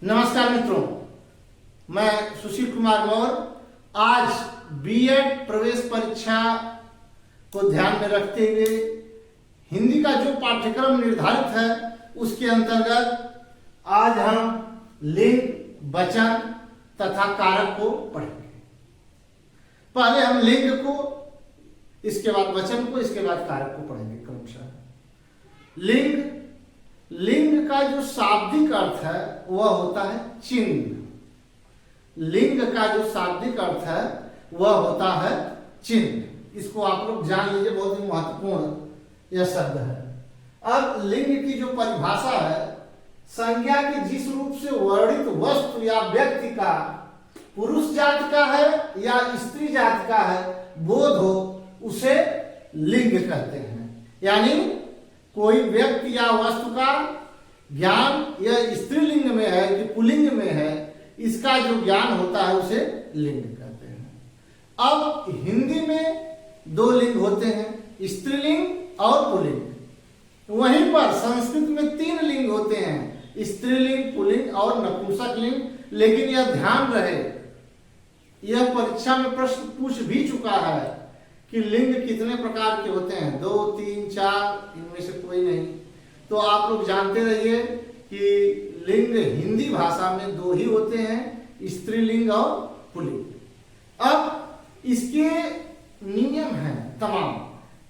नमस्कार मित्रों, मैं सुशील कुमार मौर्य आज बीएड प्रवेश परीक्षा को ध्यान में रखते हुए हिंदी का जो पाठ्यक्रम निर्धारित है उसके अंतर्गत आज हम लिंग, वचन तथा कारक को पढ़ेंगे। पहले हम लिंग को, इसके बाद वचन को, इसके बाद कारक को पढ़ेंगे क्रमशः। लिंग का जो शाब्दिक अर्थ है वह होता है चिन्ह। लिंग का जो शाब्दिक अर्थ है वह होता है चिन्ह। इसको आप लोग जान लीजिए, बहुत ही महत्वपूर्ण यह शब्द है। अब लिंग की जो परिभाषा है, संज्ञा के जिस रूप से वर्णित वस्तु या व्यक्ति का पुरुष जाति का है या स्त्री जाति का है बोध हो, उसे लिंग कहते हैं। यानी कोई व्यक्ति या वस्तु का ज्ञान यह स्त्रीलिंग में है कि पुल्लिंग में है, इसका जो ज्ञान होता है उसे लिंग कहते हैं। अब हिंदी में दो लिंग होते हैं, स्त्रीलिंग और पुल्लिंग। वहीं पर संस्कृत में तीन लिंग होते हैं, स्त्रीलिंग, पुल्लिंग और नपुंसक लिंग। लेकिन यह ध्यान रहे, यह परीक्षा में प्रश्न पूछ भी चुका है कि लिंग कितने प्रकार के होते हैं, 2, 3, 4, इनमें से कोई नहीं। तो आप लोग जानते रहिए कि लिंग हिंदी भाषा में दो ही होते हैं, स्त्रीलिंग और पुल्लिंग। अब इसके नियम हैं तमाम,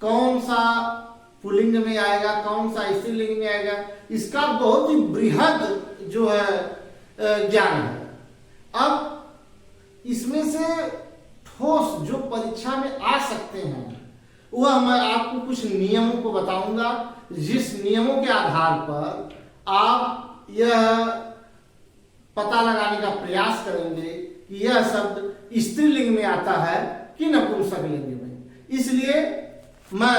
कौन सा पुल्लिंग में आएगा, कौन सा स्त्रीलिंग में आएगा, इसका बहुत ही बृहद जो है ज्ञान है। अब इसमें से ठोस जो परीक्षा में आ सकते हैं वह मैं आपको कुछ नियमों को बताऊंगा, जिस नियमों के आधार पर आप यह पता लगाने का प्रयास करेंगे कि यह शब्द स्त्रीलिंग में आता है कि नपुंसक लिंग में। इसलिए मैं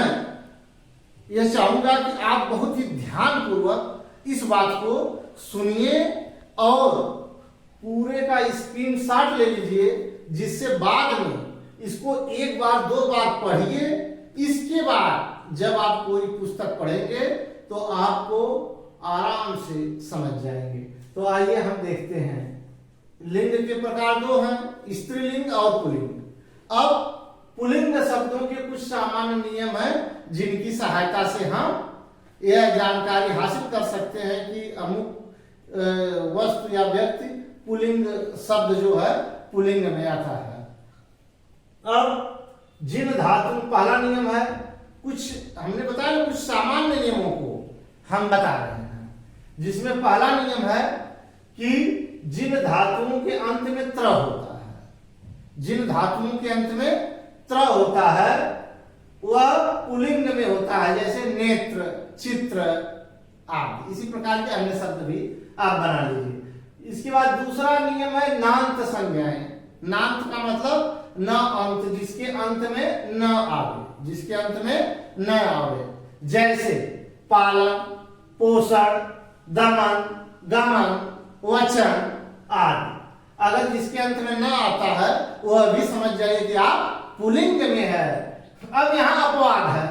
यह चाहूंगा कि आप बहुत ही ध्यानपूर्वक इस बात को सुनिए और पूरे का स्क्रीनशॉट ले लीजिए, जिससे बाद में इसको एक बार दो बार पढ़िए। इसके बाद जब आप कोई पुस्तक पढ़ेंगे तो आपको आराम से समझ जाएंगे। तो आइए हम देखते हैं। लिंग के प्रकार दो हैं, स्त्रीलिंग और पुल्लिंग। अब पुल्लिंग शब्दों के कुछ सामान्य नियम हैं जिनकी सहायता से हम यह जानकारी हासिल कर सकते हैं कि अमुक वस्तु या व्यक्ति पुल्लिंग शब्द जो है पुल्लिंग में आता है। अब जिन धातु, पहला नियम है, कुछ हमने बताया ना, कुछ सामान्य नियमों को हम बता रहे हैं, जिसमें पहला नियम है कि जिन धातुओं के अंत में त्र होता है, जिन धातुओं के अंत में त्र होता है वह पुल्लिंग में होता है, जैसे नेत्र, चित्र आदि। इसी प्रकार के अन्य शब्द भी आप बना लीजिए। इसके बाद दूसरा नियम है नांत संज्ञाएं। नांत का मतलब न अंत, जिसके अंत में न आवे, जिसके अंत में न आवे। जैसे पालन, पोषण, दमन, गमन, वचन आदि। अगर जिसके अंत में न आता है वह भी समझ जाइए कि आप पुल्लिंग में है। अब यहां अपवाद है।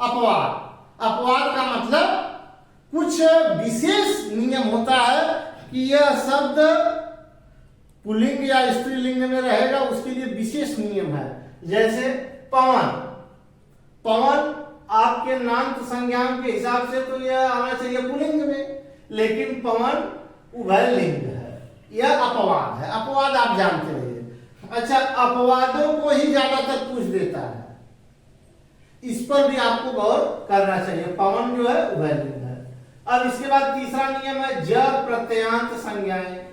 अपवाद का मतलब कुछ विशेष नियम होता है कि यह शब्द पुल्लिंग या स्त्रीलिंग में रहेगा, उसके लिए विशेष नियम है। जैसे पवन, पवन आपके नांत संज्ञान के हिसाब से तो यह आना चाहिए पुल्लिंग में, लेकिन पवन उभय लिंग है। यह अपवाद है। अपवाद आप जानते रहिए। अच्छा, अपवादों को ही ज्यादातर पूछ देता है, इस पर भी आपको गौर करना चाहिए। पवन जो है उभय लिंग है। अब इसके बाद तीसरा नियम है ज प्रत्ययांत संज्ञाएं।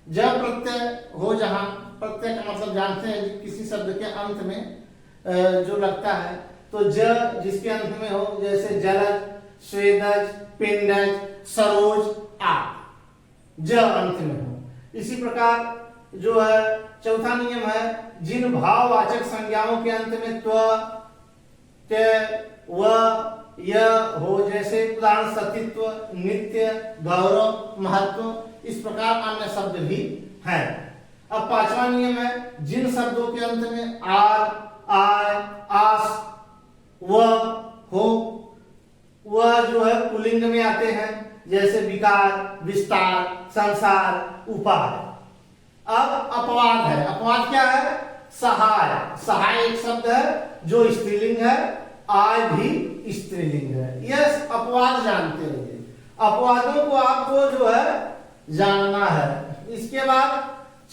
ज प्रत्यय हो जहां, प्रत्यय का मतलब जानते हैं किसी शब्द के अंत में जो लगता है, तो ज जिसके अंत में हो, जैसे जलज, स्वेदज, पिंडज, सरोज आदि, ज अंत में हो। इसी प्रकार जो है चौथा नियम है जिन भाववाचक संज्ञाओं के अंत में त्व, ते, व, यह हो, जैसे उदाहरण सतीत्व, नित्य, गौरव, महत्व। इस प्रकार अन्य शब्द भी हैं। अब पांचवा नियम है जिन शब्दों के अंत में आर, आय, आस, व हो, वह जो है पुल्लिंग में आते हैं। जैसे विकार, विस्तार, संसार, उपाय। अब अपवाद है। अपवाद क्या है? सहाय। सहाय एक शब्द है जो स्त्रीलिंग है, आय भी स्त्रीलिंग है। यस, अपवाद जानते रहिए। अपवादों को आपको जो है जानना है। इसके बाद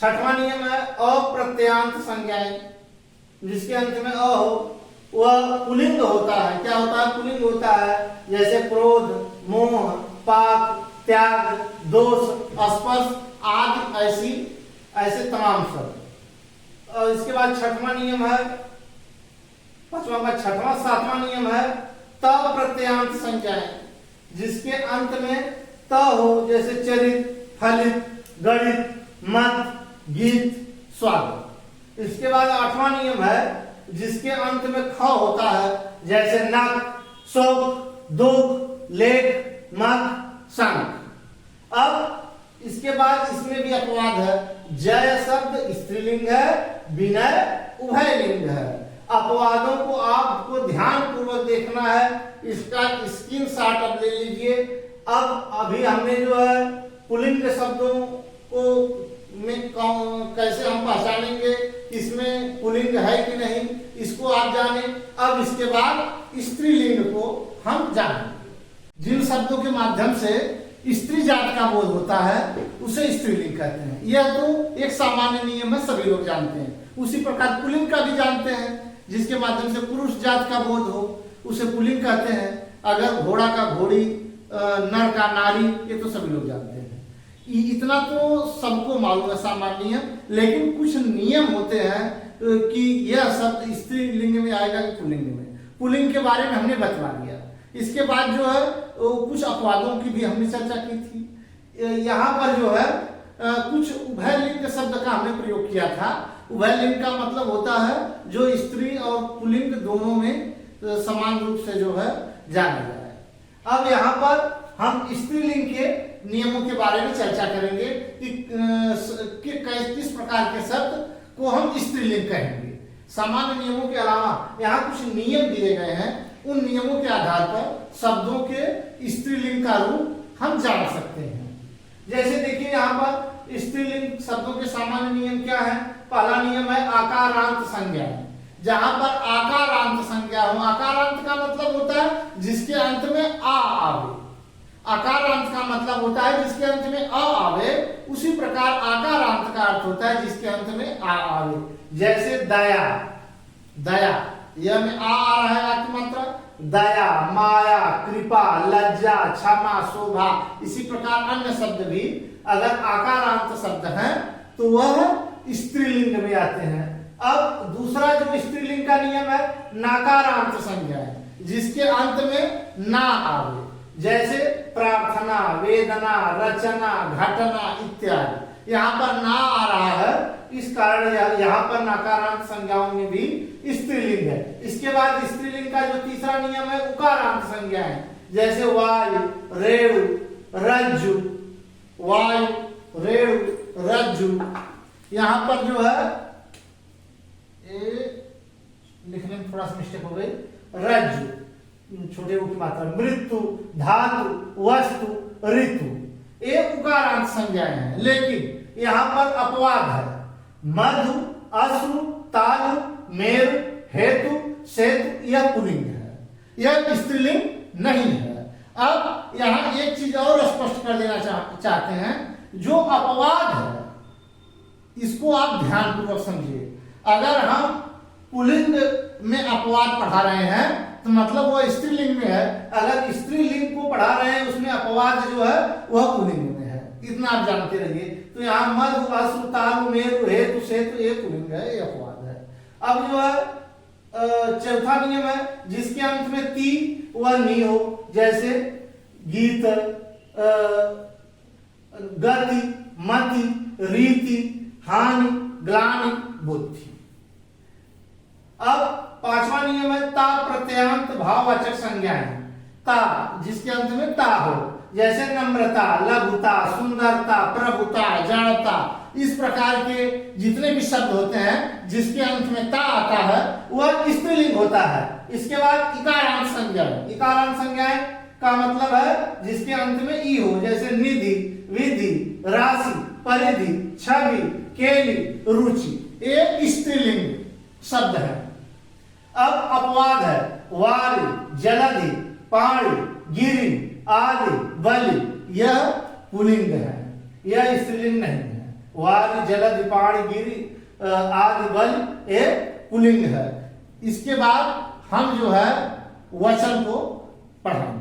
छठवां नियम है अप्रत्ययान्त संज्ञाएं। जिसके अंत में अ हो वह पुल्लिंग होता है। क्या होता है? पुल्लिंग होता है। जैसे क्रोध, मोह, पाप, त्याग, दोष, स्पर्श आदि ऐसे तमाम शब्द। और इसके बाद छठवां नियम है, सातवां नियम है त प्रत्ययान्त संज्ञाएं। जिसके अंत में त हो, जैसे चरित, फलित, गणित, मत, गीत, स्वागत। इसके बाद आठवां नियम है जिसके अंत में ख होता है, जैसे नख, शोक, दुख, लेख, मत, शंख। अब इसके बाद इसमें भी अपवाद है। जय शब्द स्त्रीलिंग है, विनय उभयलिंग है। अपवादों को आपको ध्यान पूर्वक देखना है। इसका स्क्रीनशॉट अब ले लीजिए। अब अभी हमने जो है पुल्लिंग शब्दों को कैसे हम पहचानेंगे, इसमें पुल्लिंग है कि नहीं, इसको आप जाने। अब इसके बाद स्त्रीलिंग को हम जानेंगे। जिन शब्दों के माध्यम से स्त्री जात का बोध होता है उसे स्त्रीलिंग कहते हैं। यह तो एक सामान्य नियम है, सभी लोग जानते हैं। उसी प्रकार पुल्लिंग का भी जानते हैं। जिसके माध्यम से पुरुष जात का बोध हो उसे पुल्लिंग कहते हैं। अगर घोड़ा का घोड़ी, नर का नारी, ये तो सभी लोग जानते हैं। इतना तो सबको मालूम है सामान्य, लेकिन कुछ नियम होते हैं कि यह शब्द स्त्रीलिंग में आएगा कि पुल्लिंग में। पुल्लिंग के बारे में हमने बतला दिया। इसके बाद जो है कुछ अपवादों की भी हमने चर्चा की थी। यहाँ पर जो है कुछ उभयलिंग शब्द का हमने प्रयोग किया था। उभयलिंग का मतलब होता है जो स्त्री और पुल्लिंग दोनों में समान रूप से जो है जाना जाए। अब यहाँ पर हम स्त्रीलिंग के नियमों के बारे में चर्चा करेंगे कि किस प्रकार के शब्द को हम स्त्रीलिंग कहेंगे। सामान्य नियमों के अलावा यहाँ कुछ नियम दिए गए हैं। उन नियमों के आधार पर शब्दों के स्त्रीलिंग का रूप हम जान सकते हैं। जैसे देखिए यहाँ पर स्त्रीलिंग शब्दों के सामान्य नियम क्या है। पहला नियम है आकारांत संज्ञा। जहां पर आकारांत संज्ञा हो, आकारांत का मतलब होता है जिसके अंत में आ आवे। आकारांत का मतलब होता है जिसके अंत में अ आवे। उसी प्रकार आकारांत का अर्थ होता है जिसके अंत में आ आवे। जैसे दया, दया, यह में आ रहा है आपकी मात्रा। दया, माया, कृपा, लज्जा, क्षमा, शोभा, इसी प्रकार अन्य शब्द भी अगर आकारांत शब्द हैं तो वह स्त्रीलिंग में आते हैं। अब दूसरा जो स्त्रीलिंग का नियम है नकारांत संज्ञा है, जिसके अंत में ना आवे। जैसे प्रार्थना, वेदना, रचना, घटना इत्यादि। यहाँ पर ना आ रहा है, इस कारण यहाँ पर नकारांत संज्ञाओं में भी स्त्रीलिंग है। इसके बाद स्त्रीलिंग का जो तीसरा नियम है उकारांत संज्ञा है। जैसे वायु, रेणु, रज्जु, वायु, रेणु, रज्जु। यहाँ पर जो है लिखने में थोड़ा सा मिस्टेक हो गई। रज्जु छोटे की मात्रा, मृत्यु, धातु, वस्तु, ऋतु, ये उकारांत संज्ञाएं हैं। लेकिन यहाँ पर अपवाद है। मधु, अश्रु, तालु, मेरु, हेतु, सेतु, यह पुल्लिंग है, यह स्त्रीलिंग नहीं है। अब यहाँ एक चीज और स्पष्ट कर देना चाहते हैं। जो अपवाद है इसको आप ध्यान पूर्वक समझिए। अगर हम पुल्लिंग में अपवाद पढ़ा रहे हैं तो मतलब वह स्त्रीलिंग में है। अगर स्त्रीलिंग को पढ़ा रहे हैं उसमें अपवाद जो है वह पुल्लिंग में है। इतना आप जानते रहिए। तो यहाँ मधु, अश्रु, तालु, मेरु, हेतु, सेतु, ये पुल्लिंग है, ये अपवाद है। अब जो है चौथा नियम है जिसके अंत में ती वह नी हो। जैसे गीत, गति, मति, रीति, हानि, ग्लानि, बुद्धि। अब पांचवा नियम है ता प्रत्ययान्त भाववाचक संज्ञाएं। ता जिसके अंत में ता हो। जैसे नम्रता, लघुता, सुंदरता, प्रभुता, जड़ता, इस प्रकार के जितने भी शब्द होते हैं जिसके अंत में ता आता है वह स्त्रीलिंग होता है। इसके बाद इकारांत संज्ञाएं। इकारांत संज्ञाएं का मतलब है जिसके अंत में ई हो, जैसे निधि, विधि, राशि, परिधि, छवि, केली, रुचि, ये स्त्रीलिंग शब्द है। अब अपवाद है, वारी, जलधि, पाणी, गिरि, आदि, बलि, यह पुल्लिंग है, यह स्त्रीलिंग नहीं है। वारी, जलधि, पाणी, गिरि, आदि, बलि ये पुल्लिंग है। इसके बाद हम जो है वचन को पढ़ेंगे।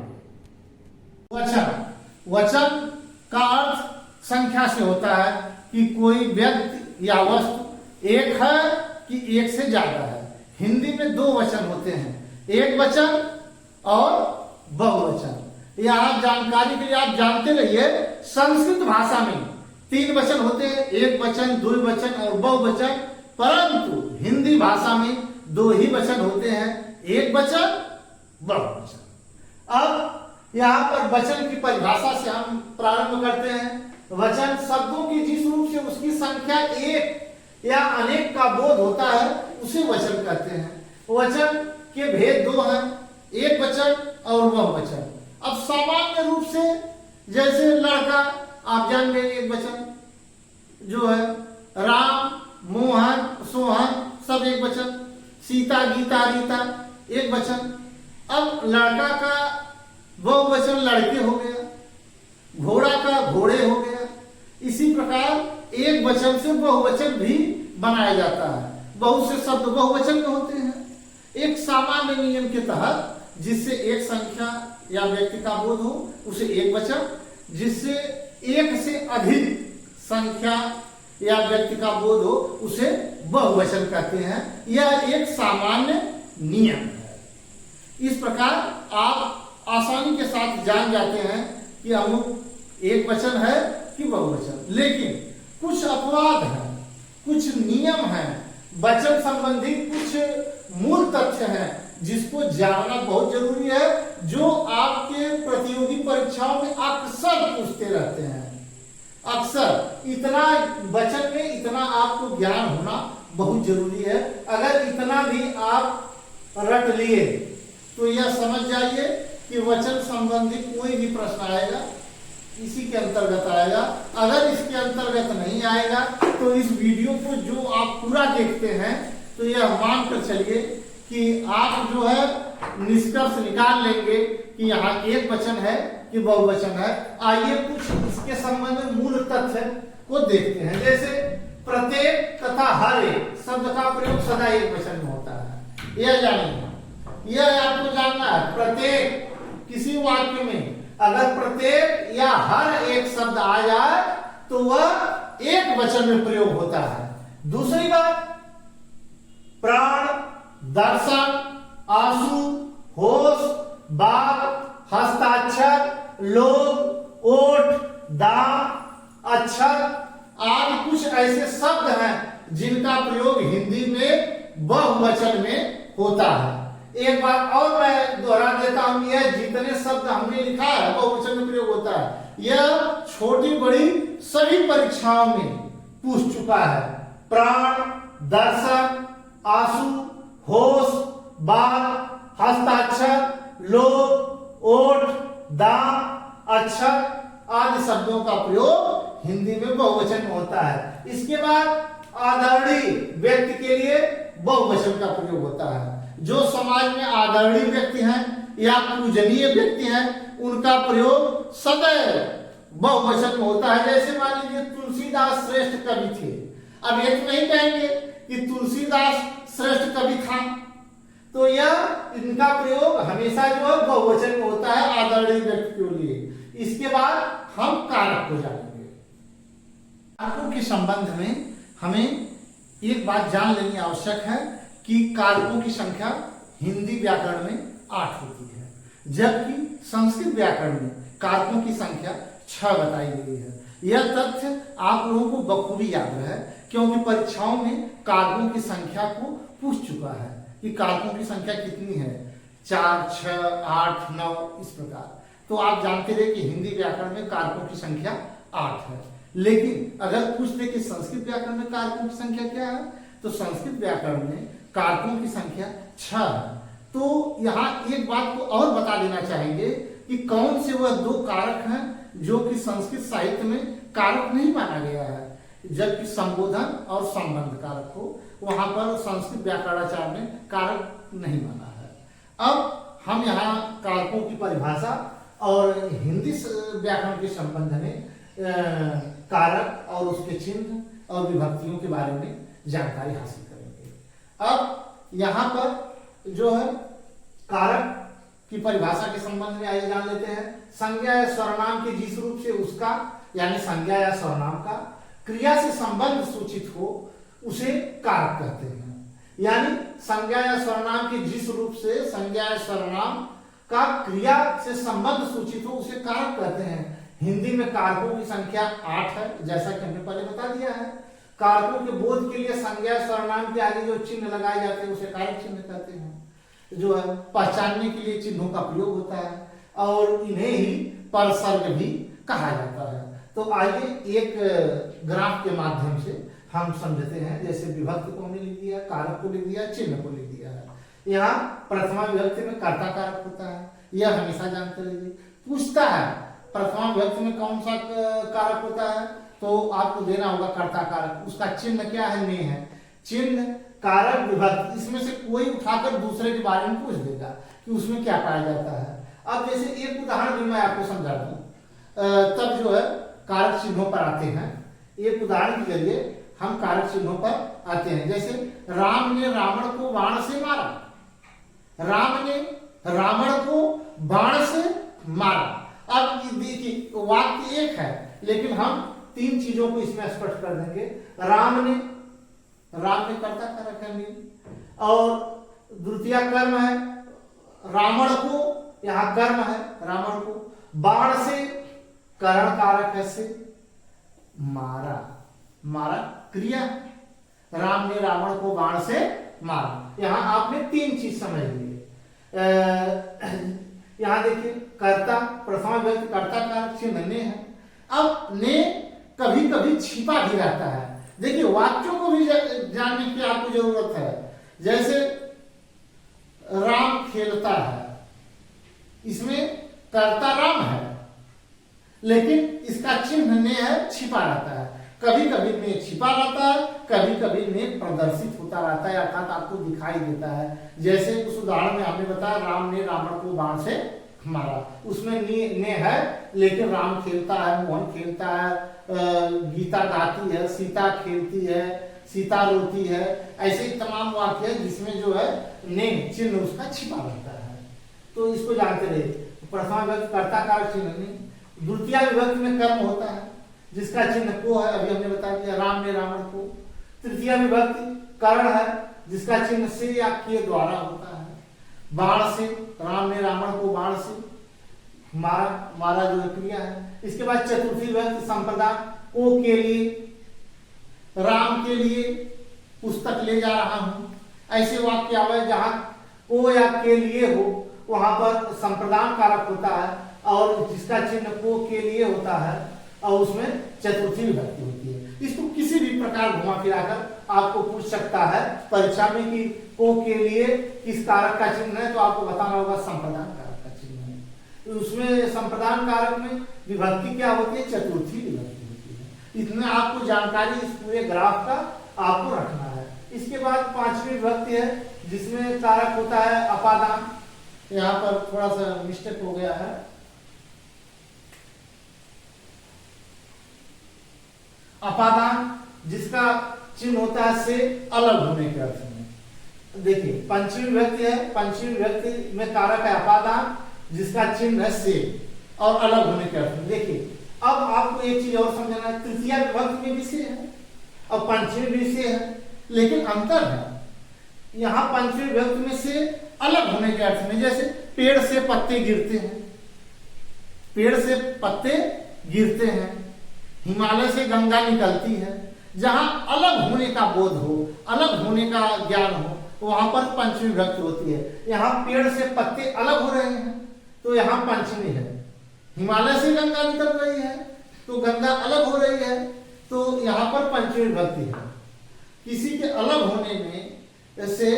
वचन का अर्थ संख्या से होता है कि कोई व्यक्ति या वस्तु एक है कि एक से ज्यादा है। हिंदी में दो वचन होते हैं, एक वचन और बहुवचन। यह आप जानकारी के लिए आप जानते रहिए, संस्कृत भाषा में तीन वचन होते हैं, एक वचन, द्विवचन और बहुवचन, परंतु हिंदी भाषा में दो ही वचन होते हैं, एक वचन, बहुवचन। अब यहाँ पर वचन की परिभाषा से हम प्रारंभ करते हैं। वचन शब्दों की जिस रूप से उसकी संख्या एक या अनेक का बोध होता है उसे वचन कहते हैं। वचन के भेद दो हैं, एक वचन और बहुवचन। अब सामान्य रूप से जैसे लड़का आप जान गए एक वचन जो है, राम, मोहन, सोहन सब एक वचन, सीता, गीता, रीता एक वचन। अब लड़का का बहुवचन लड़के हो गया, घोड़ा का घोड़े हो गया। इसी प्रकार एक वचन से बहुवचन भी बनाया जाता है। बहुत से शब्द बहुवचन में होते हैं। एक सामान्य नियम के तहत जिससे एक संख्या या व्यक्ति का बोध हो उसे एक वचन, जिससे एक से अधिक संख्या या व्यक्ति का बोध हो उसे बहुवचन कहते हैं। यह एक सामान्य नियम है। इस प्रकार आप आसानी के साथ जान जाते हैं कि अमुक एक वचन है कि बहुवचन। लेकिन कुछ अपवाद हैं, कुछ नियम हैं, वचन संबंधी कुछ मूल तथ्य हैं जिसको जानना बहुत जरूरी है, जो आपके प्रतियोगी परीक्षाओं में अक्सर पूछते रहते हैं। अक्सर इतना वचन में इतना आपको ज्ञान होना बहुत जरूरी है। अगर इतना भी आप रट लिए तो यह समझ जाइए कि वचन संबंधी कोई भी प्रश्न आएगा इसी के अंतर्गत आएगा। अगर इसके अंतर्गत नहीं आएगा तो इस वीडियो को जो आप पूरा देखते हैं तो यह मान कर चलिए कि आप जो है निष्कर्ष निकाल लेंगे कि यहाँ एक वचन है कि बहुवचन है। आइए कुछ इसके संबंध में मूल तथ्य को देखते हैं। जैसे प्रत्येक तथा हर एक शब्द का प्रयोग सदा एक वचन में होता है, यह जानिए, यह आपको जानना है। प्रत्येक किसी वाक्य में अगर प्रत्येक या हर एक शब्द आ जाए तो वह एक वचन में प्रयोग होता है। दूसरी बात, प्राण, दर्शन, आंसू, होश, बात, हस्ताक्षर, लोभ, ओठ, दांत, अक्षर आदि कुछ ऐसे शब्द हैं जिनका प्रयोग हिंदी में बहुवचन में होता है। एक बात और मैं दोहरा देता हूं, यह जितने शब्द हमने लिखा है बहुवचन में प्रयोग होता है, यह छोटी बड़ी सभी परीक्षाओं में पूछ चुका है। प्राण, दर्शन, आंसू, होश, बात, हस्ताक्षर, लोभ, ओठ, दांत, अक्षर आदि शब्दों का प्रयोग हिंदी में बहुवचन में होता है। इसके बाद आदरणीय व्यक्ति के लिए बहुवचन का प्रयोग होता है। जो समाज में आदरणीय व्यक्ति हैं या पूजनीय व्यक्ति हैं उनका प्रयोग सदैव बहुवचन में होता है। जैसे मान लीजिए तुलसीदास श्रेष्ठ कवि थे, अब ये तो नहीं कहेंगे कि तुलसीदास श्रेष्ठ कवि था, तो यह इनका प्रयोग हमेशा जो है बहुवचन में होता है आदरणीय व्यक्ति के लिए। इसके बाद हम कारक को जानेंगे। कारकों के संबंध में हमें एक बात जान लेनी आवश्यक है कि कारकों की संख्या हिंदी व्याकरण में 8 होती है, जबकि संस्कृत व्याकरण में कारकों की संख्या 6 बताई गई है। यह तथ्य आप लोगों को बखूबी याद है, क्योंकि परीक्षाओं में कारकों की संख्या को पूछ चुका है कि कारकों की संख्या कितनी है, 4, 6, 8, 9 इस प्रकार। तो आप जानते रहे कि हिंदी व्याकरण में कारकों की संख्या 8 है। लेकिन अगर पूछते कि संस्कृत व्याकरण में कारकों की संख्या क्या है, तो संस्कृत व्याकरण में कारकों की संख्या 6 है। तो यहाँ एक बात को और बता देना चाहेंगे कि कौन से वह दो कारक हैं जो कि संस्कृत साहित्य में कारक नहीं माना गया है, जबकि संबोधन और संबंध कारक को वहां पर संस्कृत व्याकरणाचार्य ने कारक नहीं माना है। अब हम यहाँ कारकों की परिभाषा और हिंदी व्याकरण के संबंध में कारक और उसके चिन्ह और विभक्तियों के बारे में जानकारी हासिल करेंगे। अब यहाँ पर जो है कारक की परिभाषा के संबंध में आइए जान लेते हैं। संज्ञा या सर्वनाम के जिस रूप से उसका यानी संज्ञा या सर्वनाम का क्रिया से संबंध सूचित हो उसे कारक कहते हैं। यानी संज्ञा या सर्वनाम के जिस रूप से संज्ञा या सर्वनाम का क्रिया से संबंध सूचित हो उसे कारक कहते हैं। हिंदी में कारकों की संख्या 8 है, जैसा कि हमने पहले बता दिया है। कारकों के बोध के लिए संज्ञा सर्वनाम के आगे जो चिन्ह लगाए जाते हैं उसे कारक चिन्ह कहते हैं, जो है पहचानने के लिए चिन्हों का प्रयोग होता है और इन्हें ही परसर्ग भी कहा जाता है। तो आइए एक ग्राफ के माध्यम से हम समझते हैं। जैसे विभक्ति को हमने लिख दिया, कारक को लिख दिया, चिन्ह को लिख दिया है। यहाँ प्रथमा विभक्ति में कर्ता कारक होता है, यह हमेशा जानते रहिए। पूछता है प्रथमा विभक्ति में कौन सा कारक होता है, तो आपको देना होगा कर्ता कारक। उसका चिन्ह क्या है? ने है। चिन्ह, कारक, विभक्ति, इसमें से कोई उठाकर दूसरे के बारे में पूछ देगा कि उसमें क्या पाया जाता है। अब जैसे एक उदाहरण भी मैं आपको समझा दूं, तब जो है कारक चिन्हों पर आते हैं। एक उदाहरण के जरिए हम कारक चिन्हों पर आते हैं। जैसे राम ने रावण को बाण से मारा, राम ने रावण को बाण से मारा। अब देखिए वाक्य एक है लेकिन हम तीन चीजों को इसमें स्पष्ट कर देंगे। राम ने कर्ता कारक है और द्वितीय कर्म है रावण को, यहां कर्म है रावण को, बाण से करण कारक है से, मारा क्रिया, राम ने रावण को बाण से मारा। यहां आपने तीन चीज समझ ली। यहां देखिए कर्ता, प्रथमा विभक्ति कर्ता कारक चिन्ह ने है। अब ने कभी कभी छिपा भी रहता है। देखिए वाक्यों को भी जानने की आपको जरूरत है। जैसे राम खेलता है, इसमें कर्ता राम है लेकिन इसका चिन्ह ने है, छिपा रहता है। कभी कभी ने छिपा रहता है, कभी कभी ने प्रदर्शित होता रहता है, अर्थात आपको दिखाई देता है। जैसे उस उदाहरण में हमने बताया राम ने रावण को बाण से मारा, उसमें ने है लेकिन राम खेलता है, मोहन खेलता है, गीता गाती है, सीता खेलती है, सीता रोती है। ऐसे ही तमाम वाक्य है जिसमें जो है ने चिन्ह उसका छिपा रहता है। तो इसको जानते रहे। प्रथमा विभक्ति कर्ता कारक चिन्ह ने, द्वितीय विभक्ति में कर्म होता है जिसका चिन्ह को है, अभी हमने बता दिया राम ने रावण को। तृतीय विभक्ति करण है जिसका चिन्ह से या के द्वारा होता है। बाण से, राम ने रावण को बाण से मारा जो क्रिया है। इसके बाद चतुर्थी विभक्ति संप्रदान, को के लिए, राम के लिए पुस्तक ले जा रहा हूं। ऐसे वाक्य आवे जहां को या के लिए हो वहां पर संप्रदान कारक होता है और जिसका चिन्ह को के लिए होता है और उसमें चतुर्थी विभक्ति होती है। इसको किसी भी प्रकार घुमा फिराकर आपको पूछ सकता है परीक्षा में कि को के लिए किस कारक का चिन्ह है, तो आपको बताना होगा संप्रदान कारक का चिन्ह है। तो उसमें संप्रदान कारक में विभक्ति क्या होती है? चतुर्थी विभक्ति होती है। इतना आपको जानकारी इस पूरे ग्राफ का आपको रखना है। इसके बाद पांचवी विभक्ति है जिसमें कारक होता है अपादान। यहाँ पर थोड़ा सा मिस्टेक हो गया है। अपादान जिसका चिन्ह होता है से अलग होने के अर्थ में। देखिए पंचमी विभक्ति है, पंचमी विभक्ति में कारक है अपादान जिसका चिन्ह है से और अलग होने के अर्थ में। देखिए अब आपको एक चीज और समझना है, तृतीय विभक्ति में भी से है और पंचमी भी से है लेकिन अंतर है। यहाँ पंचमी विभक्ति में से अलग होने के अर्थ में, जैसे पेड़ से पत्ते गिरते हैं, पेड़ से पत्ते गिरते हैं, हिमालय से गंगा निकलती है। जहां अलग होने का बोध हो, अलग होने का ज्ञान हो, वहां पर पंचमी विभक्ति होती है। यहाँ पेड़ से पत्ते अलग हो रहे हैं तो यहाँ पंचमी है। हिमालय से गंगा निकल रही है तो गंगा अलग हो रही है तो यहाँ पर पंचमी विभक्ति है। किसी के अलग होने में से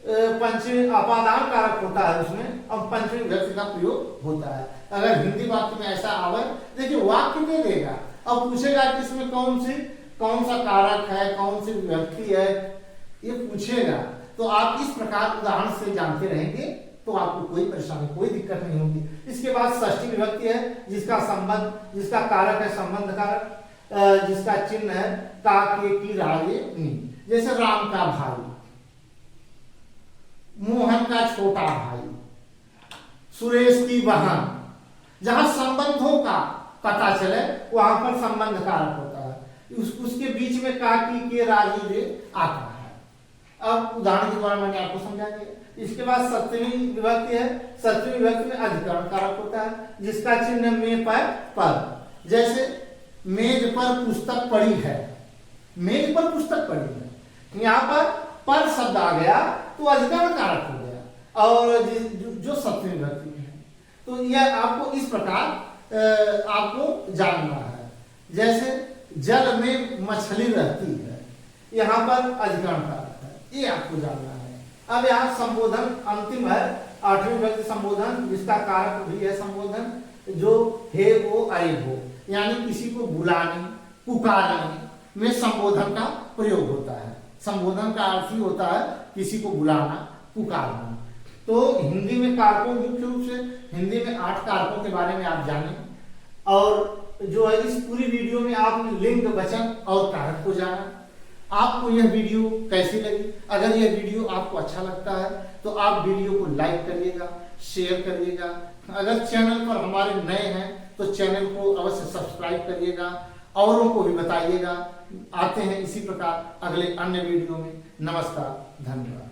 पंचमी अपादान कारक होता है, उसमें अब पंचमी विभक्ति का प्रयोग होता है। अगर हिंदी वाक्य में ऐसा आवे, देखिए वाक्य दे देगा, अब पूछेगा कि इसमें कौन सा कारक है, कौन सी विभक्ति है, ये पूछेगा। तो आप इस प्रकार उदाहरण से जानते रहेंगे तो आपको कोई परेशानी, कोई दिक्कत नहीं होगी। इसके बाद षष्ठी विभक्ति है, जिसका संबंध, जिसका कारक है संबंध कारक, जिसका चिन्ह है का, के, की, राजे, नी। जैसे राम का भाई, मोहन का छोटा भाई, सुरेश की बहन। जहां संबंधों का पता चले वहां पर संबंध कारक होता है, उसके बीच में का, की, के, राजे, रे आता है। अब उदाहरण के द्वारा मैंने आपको समझा दिया। इसके बाद सप्तमी विभक्ति है, सप्तमी विभक्ति में अधिकरण कारक होता है, जिसका चिन्ह में पर। जैसे मेज पर पुस्तक पड़ी है, मेज पर पुस्तक पड़ी है, यहाँ पर शब्द आ गया तो अधिकरण कारक हो गया, और जो सप्तमी विभक्ति में है। तो यह आपको इस प्रकार आपको जानना है। जैसे जल में मछली रहती है, यहाँ पर अधिकरण कारक है, ये आपको जानना है। अब यहाँ संबोधन अंतिम है, 8वीं विभक्ति संबोधन, जिसका कारक भी है संबोधन, जो हे वो आए हो, यानी किसी को बुलाने, पुकारने में संबोधन का प्रयोग होता है। संबोधन का अर्थ ही होता है किसी को बुलाना, पुकारना। तो हिंदी में कारकों, मुख्य रूप से हिंदी में 8 कारकों के बारे में आप जानें, और जो है इस पूरी वीडियो में आपने लिंग, वचन और कारक को जाना। आपको यह वीडियो कैसी लगी? अगर यह वीडियो आपको अच्छा लगता है तो आप वीडियो को लाइक करिएगा, शेयर करिएगा। अगर चैनल पर हमारे नए हैं तो चैनल को अवश्य सब्सक्राइब करिएगा, औरों को भी बताइएगा। आते हैं इसी प्रकार अगले अन्य वीडियो में। नमस्कार, धन्यवाद।